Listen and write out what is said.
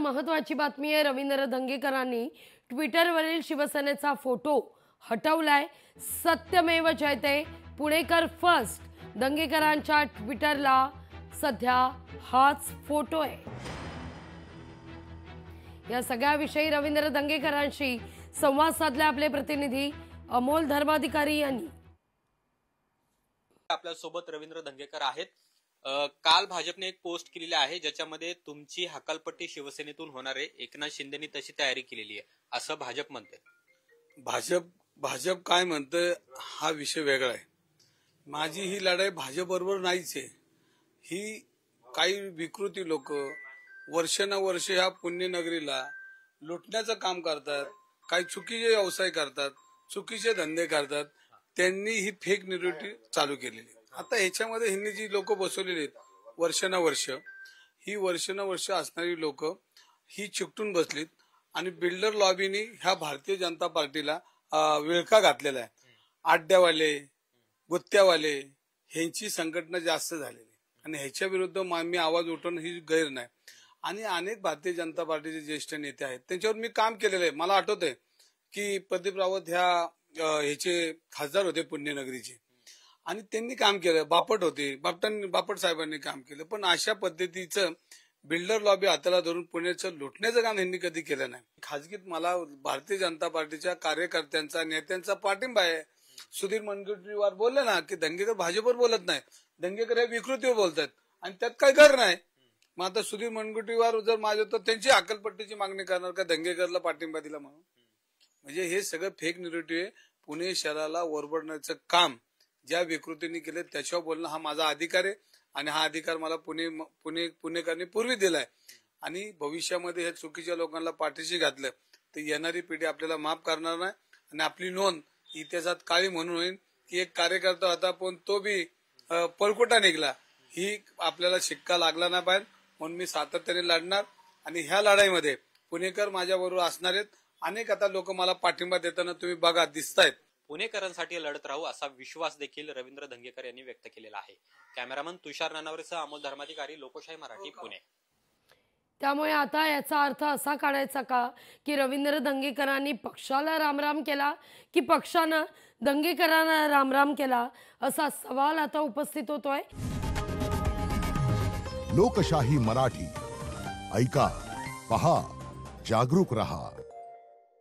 महत्त्वाची बातमी आहे। रवींद्र धंगेकरांनी ट्विटरवरील शिवसेनेचा फोटो हटवलाय। सत्यमेव जयते, पुणेकर फर्स्ट। धंगेकरांच्या ट्विटरला सध्या हाच फोटो आहे। या सगळ्याविषयी रवींद्र धंगेकरांशी संवाद साधला आपले प्रतिनिधी अमोल धर्माधिकारी यांनी। आपल्या सोबत रवींद्र धंगेकर आहेत। काल भाजपने एक पोस्ट केलेली आहे ज्याच्यामध्ये तुमची हकालपट्टी शिवसेनेतून होणार आहे, एकनाथ शिंदेनी तशी तयारी केलेली आहे असं भाजप म्हणते। भाजप काय म्हणतं हा विषय वेगळा आहे। माझी ही लढाई भाजप बरोबर नाहीच आहे। ही काही विकृती लोक वर्षानुवर्षे ह्या पुण्यनगरीला लुटण्याचं काम करतात, काही चुकीचे व्यवसाय करतात, चुकीचे धंदे करतात। त्यांनी ही फेक न्यूरिटी चालू केलेली। आता ह्याच्यामध्ये ह्यांनी जी लोक बसवलेली आहेत वर्षानुवर्ष, ही वर्षानुवर्ष असणारी लोक ही चिकटून बसलीत आणि बिल्डर लॉबीनी ह्या भारतीय जनता पार्टीला विळखा घातलेला आहे। आड्यावाले, गुत्त्यावाले ह्यांची संघटना जास्त झालेली आणि ह्याच्या विरुद्ध मी आवाज उठवणं ही गैर नाही। आणि अनेक भारतीय जनता पार्टीचे ज्येष्ठ नेते आहेत, त्यांच्यावर मी काम केलेलं आहे। मला आठवतंय की प्रदीप रावत ह्याचे खासदार होते पुण्यनगरीचे आणि त्यांनी काम केलं। बापट होते, बापट साहेबांनी काम केलं। पण अशा पद्धतीचं बिल्डर लॉबी हाताला धरून पुण्याचं लुटण्याचं काम यांनी कधी केलं नाही। खाजगीत मला भारतीय जनता पार्टीच्या कार्यकर्त्यांचा, नेत्यांचा पाठिंबा आहे। सुधीर मुनगंटीवार बोलले ना की धंगेकर भाजपवर बोलत नाही, धंगेकर हे विकृतीवर बोलतात आणि त्यात काही गैर नाही। मग आता सुधीर मुनगंटीवार जर माझ्या तर त्यांची हकालपट्टीची मागणी करणार का धंगेकरला पाठिंबा दिला म्हणून? म्हणजे हे सगळं फेक न्यूरिटी आहे। पुणे शहराला ओरबडण्याचं काम ज्या विकृतीने केले त्याच्यावर बोलणं हा माझा अधिकार आहे आणि हा अधिकार मला पुणेकरांनी पूर्वी दिलाय। आणि भविष्यामध्ये हे चुकीच्या लोकांना पाठीशी घातलं तर येणारी पिढी आपल्याला माफ करणार नाही आणि आपली नोंद इतिहासात काळी म्हणून होईल की एक कार्यकर्ता होता पण तो बी पळकुटा निघला। ही आपल्याला शिक्का लागला नाही पाहिजे म्हणून मी सातत्याने लढणार आणि ह्या लढाईमध्ये पुणेकर माझ्या बरोबर असणार आहेत। अनेक आता लोक मला पाठिंबा देताना तुम्ही बघा दिसतायत। पुणेकरांसाठी लढत राहू असा विश्वास देखील रवींद्र धंगेकर यांनी व्यक्त केलेला आहे। कॅमेरामन तुषार नानावरेसह अमोल धर्माधिकारी, लोकशाही मराठी, पुणे। त्यामुळे आता याचा अर्थ असा काढायचा का की रवींद्र धंगेकरांनी पक्षाला रामराम केला की पक्षानं धंगेकरांना रामराम केला, असा सवाल आता उपस्थित होतोय। लोकशाही मराठी ऐका, पहा, जागरूक रहा।